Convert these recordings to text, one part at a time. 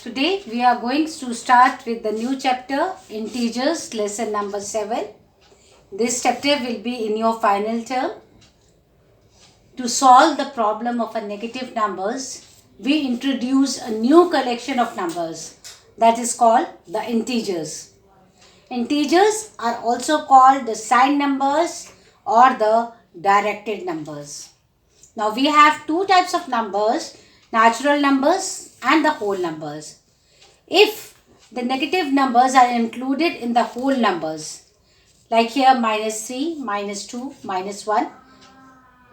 Today we are going to start with the new chapter, Integers, lesson number 7. This chapter will be in your final term. To solve the problem of a negative numbers, we introduce a new collection of numbers that is called the integers. Integers are also called the signed numbers or the directed numbers. Now we have two types of numbers, natural numbers and the whole numbers. If the negative numbers are included in the whole numbers, like here -3, -2, -1,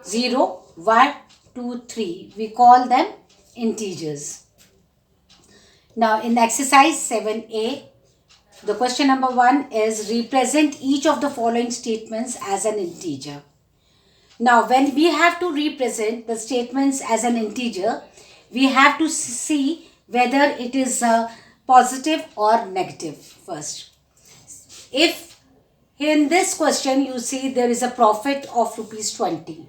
0, 1, 2, 3, we call them integers. Now in exercise 7a, the question number 1 is represent each of the following statements as an integer. Now when we have to represent the statements as an integer, we have to see whether it is positive or negative first. If in this question you see there is a profit of rupees 20.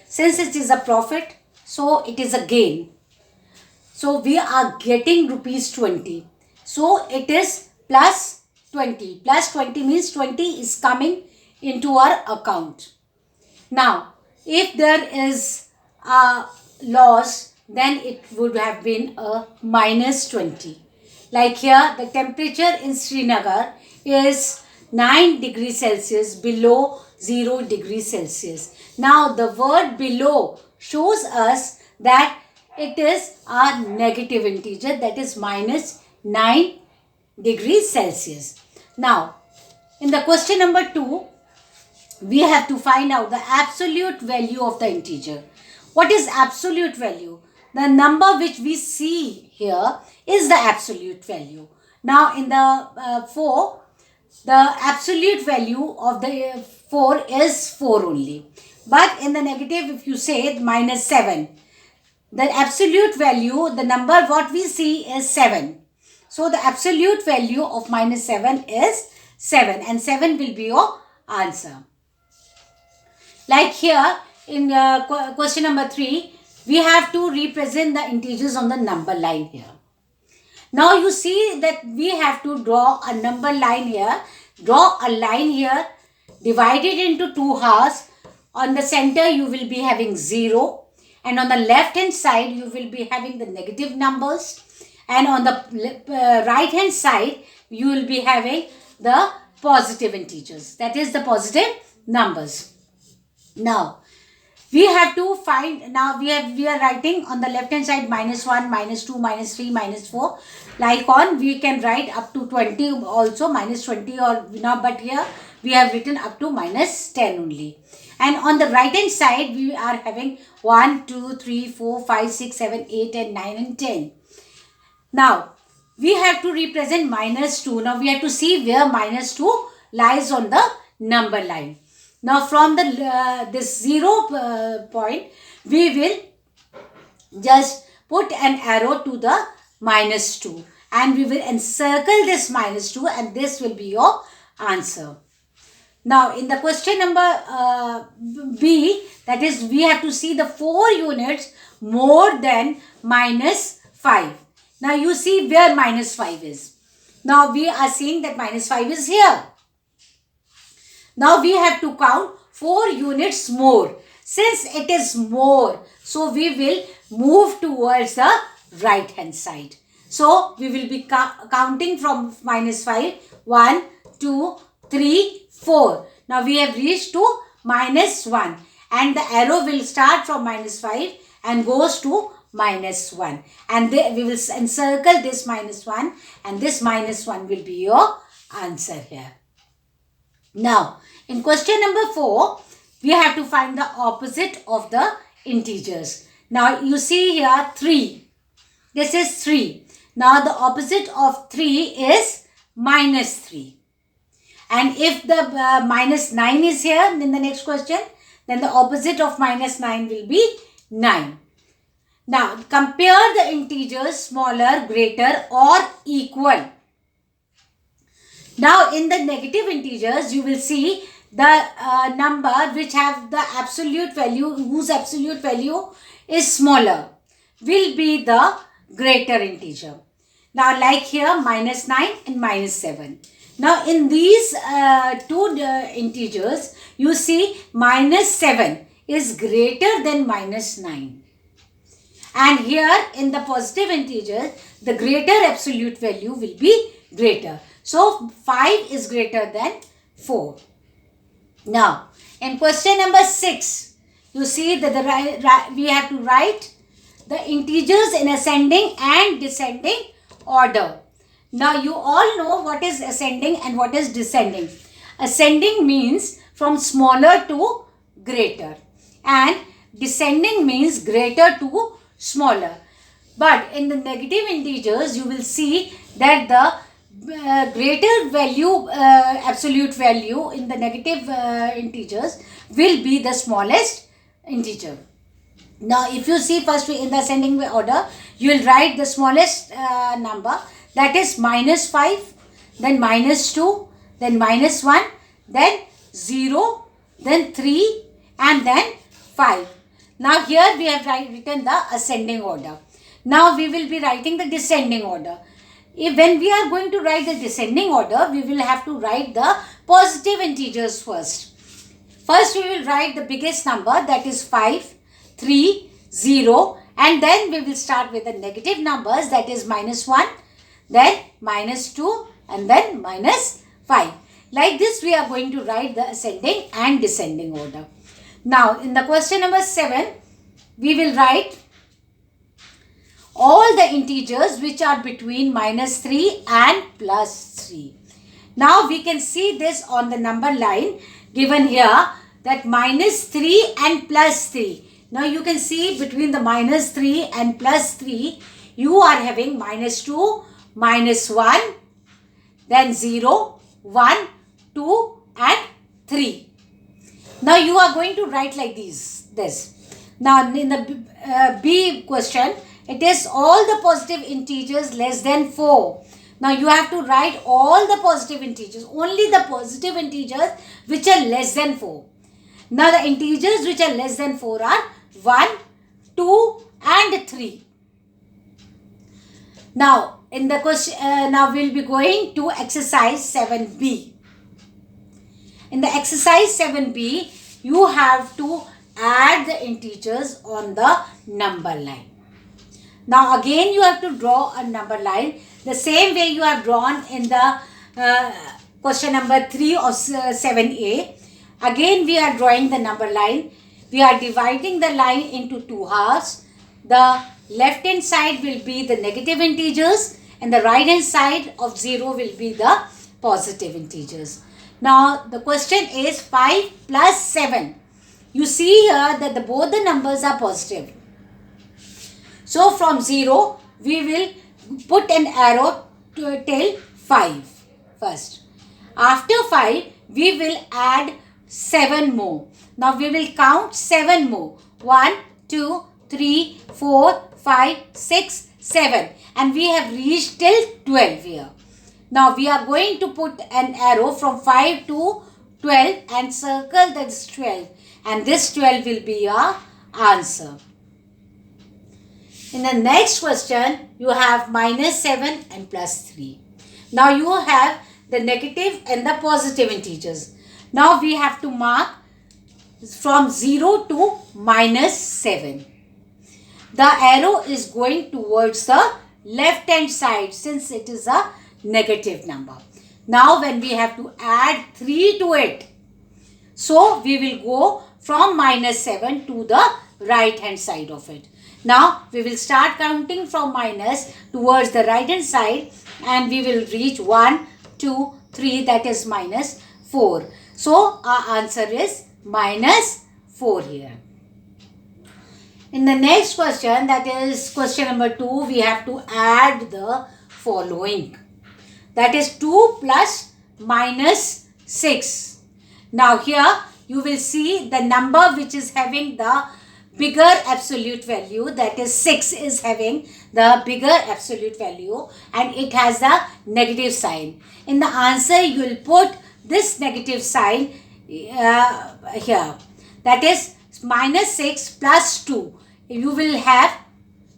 Since it is a profit, so it is a gain. So we are getting rupees 20. So it is plus 20. Plus 20 means 20 is coming into our account. Now, if there is a loss, then it would have been a -20. Like here, the temperature in Srinagar is 9 degrees Celsius below 0 degrees Celsius. Now, the word below shows us that it is a negative integer, that is -9 degrees Celsius. Now, in the question number 2, we have to find out the absolute value of the integer. What is absolute value? The number which we see here is the absolute value. Now in the 4, the absolute value of the 4 is 4 only. But in the negative, if you say -7, the absolute value, the number what we see is 7. So the absolute value of -7 is 7, and 7 will be your answer. Like here in question number 3, we have to represent the integers on the number line here. Now you see that we have to draw a number line here. Draw a line here, divide it into 2 halves. On the center you will be having 0, and on the left hand side you will be having the negative numbers, and on the right hand side you will be having the positive integers, that is the positive numbers. Now we have to find, now we are writing on the left hand side -1, -2, -3, -4. Like on, we can write up to 20 also, -20 or now, but here we have written up to -10 only. And on the right hand side we are having 1, 2, 3, 4, 5, 6, 7, 8 and 9 and 10. Now we have to represent -2. Now we have to see where -2 lies on the number line. Now from the this 0 point, we will just put an arrow to the -2, and we will encircle this -2, and this will be your answer. Now in the question number B, that is we have to see the 4 units more than -5. Now you see where -5 is. Now we are seeing that -5 is here. Now we have to count 4 units more. Since it is more, so we will move towards the right hand side. So we will be counting from -5. 1, 2, 3, 4. Now we have reached to -1, and the arrow will start from -5 and goes to -1. And we will encircle this -1, and this -1 will be your answer here. Now, in question number 4, we have to find the opposite of the integers. Now, you see here 3. This is 3. Now, the opposite of 3 is -3. And if the -9 is here in the next question, then the opposite of -9 will be 9. Now, compare the integers smaller, greater or equal. Now in the negative integers, you will see the number which have the absolute value, whose absolute value is smaller, will be the greater integer. Now like here minus 9 and minus 7. Now in these two integers, you see minus 7 is greater than minus 9. And here in the positive integers, the greater absolute value will be greater. So 5 is greater than 4. Now in question number 6, you see that we have to write the integers in ascending and descending order. Now you all know what is ascending and what is descending. Ascending means from smaller to greater, and descending means greater to smaller. But in the negative integers, you will see that the greater value, absolute value in the negative integers will be the smallest integer. Now if you see first in the ascending order, you will write the smallest number, that is minus 5, then minus 2, then minus 1, then 0, then 3, and then 5. Now here we have written the ascending order. Now we will be writing the descending order. When we are going to write the descending order, we will have to write the positive integers first. First we will write the biggest number, that is 5, 3, 0, and then we will start with the negative numbers, that is minus 1, then minus 2, and then minus 5. Like this we are going to write the ascending and descending order. Now in the question number 7, we will write all the integers which are between minus 3 and plus 3. Now we can see this on the number line given here, that minus 3 and plus 3. Now you can see between the minus 3 and plus 3, you are having minus 2, minus 1, then 0, 1, 2 and 3. Now you are going to write like this. Now in the B question, it is all the positive integers less than 4. Now you have to write all the positive integers, only the positive integers which are less than 4. Now the integers which are less than 4 are 1, 2 and 3. Now in the question, now we will be going to exercise 7b. In the exercise 7b, you have to add the integers on the number line. Now again you have to draw a number line the same way you have drawn in the question number 3 of 7a. Again we are drawing the number line. We are dividing the line into two halves. The left hand side will be the negative integers and the right hand side of 0 will be the positive integers. Now the question is 5 plus 7. You see here that both the numbers are positive. So from 0 we will put an arrow till 5 first. After 5 we will add 7 more. Now we will count 7 more. 1, 2, 3, 4, 5, 6, 7. And we have reached till 12 here. Now we are going to put an arrow from 5 to 12 and circle this 12. And this 12 will be our answer. In the next question, you have minus 7 and plus 3. Now you have the negative and the positive integers. Now we have to mark from 0 to minus 7. The arrow is going towards the left hand side since it is a negative number. Now when we have to add 3 to it, so we will go from minus 7 to the right hand side of it. Now we will start counting from minus towards the right hand side and we will reach 1, 2, 3, that is minus 4. So our answer is minus 4 here. In the next question, that is question number 2, we have to add the following. That is 2 plus minus 6. Now here you will see the number which is having the bigger absolute value, that is 6 is having the bigger absolute value and it has a negative sign. In the answer you will put this negative sign here. That is minus 6 plus 2. You will have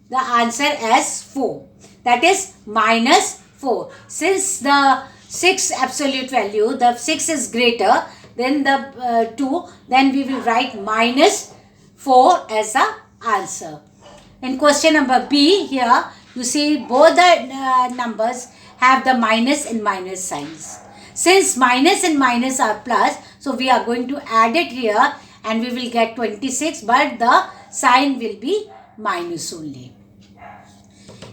the answer as 4. That is minus 4. Since the 6 absolute value, the 6 is greater than the 2, then we will write minus 4 as the answer. In question number B, here you see both the numbers have the minus and minus signs. Since minus and minus are plus, so we are going to add it here and we will get 26, but the sign will be minus only.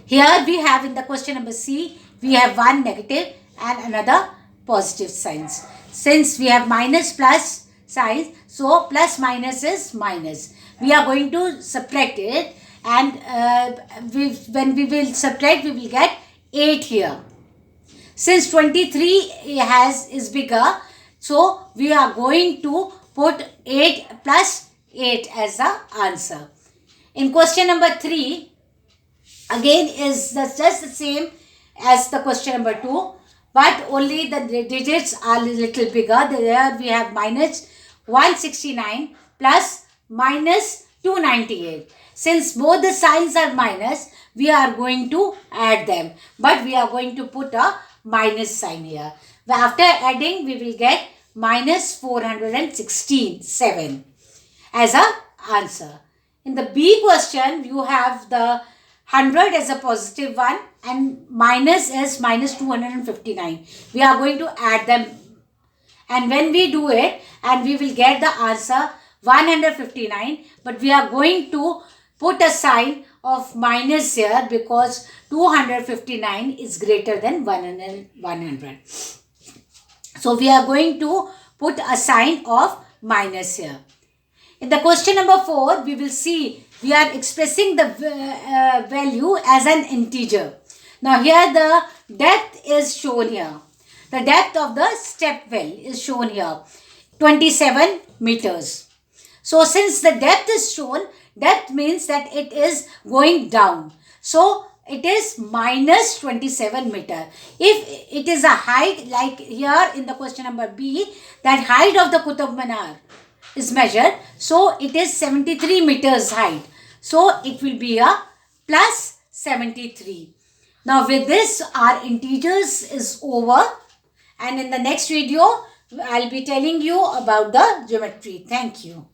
Here we have in the question number C, we have one negative and another positive signs. Since we have minus plus signs, so plus minus is minus. We are going to subtract it, and when we will subtract, we will get 8 here. Since 23 is bigger, so we are going to put 8 plus 8 as the answer. In question number 3, again is just the same as the question number 2, but only the digits are a little bigger. There we have minus 169 plus minus 298. Since both the signs are minus, we are going to add them, but we are going to put a minus sign here. After adding, we will get minus 416 as a answer. In the B question, you have the 100 as a positive one and minus is minus 259. We are going to add them, and when we do it, and we will get the answer 159, but we are going to put a sign of minus here because 259 is greater than 100. So we are going to put a sign of minus here. In the question number 4, we will see we are expressing the value as an integer. Now here the depth is shown here. The depth of the step well is shown here, 27 meters. So since the depth is shown, depth means that it is going down. So it is minus 27 meter. If it is a height, like here in the question number B, that height of the Qutub Minar is measured. So it is 73 meters height. So it will be a plus 73. Now with this, our integers is over. And in the next video, I'll be telling you about the geometry. Thank you.